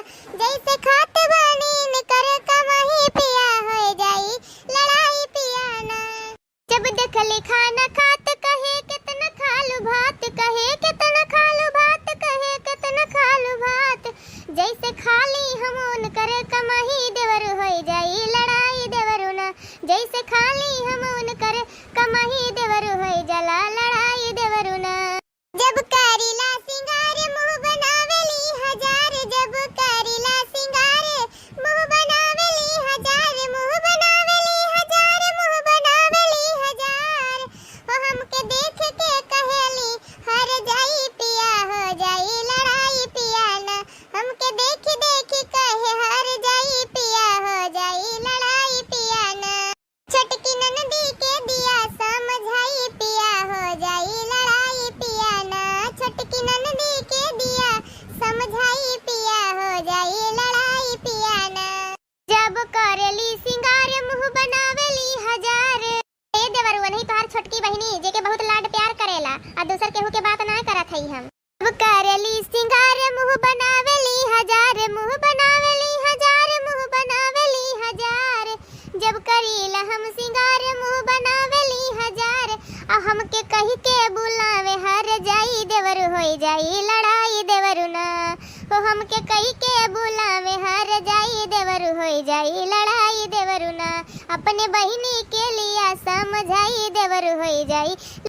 जैसे खात बानी न कर कमाही पिया हो जाई लड़ाई पिया ना। जब देखले खाना खात कहे कितना खालू भात, कहे कितना खालू भात, कहे कितना खालू भात। जैसे खाली हमोन कर कमाही देवर हो जाई लड़ाई देवरू ना। जैसे खाली हमोन कर कमाही देवर हो जाला लड़ाई देवरू ना। जब करीला सिंगार मुंह बनावेली हजार, जब करीला सिंगार मुंह बनावेली हजार, मुंह बनावेली हजार, मुंह बनावेली हजार। हो हमके देख के कहेली हर जाई पिया हो जाई लड़ाई पिया ना। हमके देख देख कहे हर जाई पिया हो जाई लड़ाई पिया ना। छटकी ननदी के दिया समझाई पिया हो जाई लड़ाई पिया ना। छटकी ननदी के दिया समझाई पिया हो जाई लड़ाई पिया ना। जब करेली सिंगार मुंह बनावेली हजार। ए देवरुआ नहीं तोहार छोटकी बहिनी जेके बहुत लाड प्यार करेला आ दूसर केहू के बात ना करत हई हम। जब करेली सिंगार मुंह बनावेली हजार, मुंह बनावेली हजार, मुंह बनावेली हजार। जब करीला हम सिंगार मुंह बनावेली हजार, आ हमके कही के बुलावे हर जाई देवर हो जाई लड़ाई देवरू ना। हो हमके कही के बुलावे हर जाई देवर हो जाई लड़ाई देवरू ना। अपने बहिनी के लिया समझाई देवर हो जाई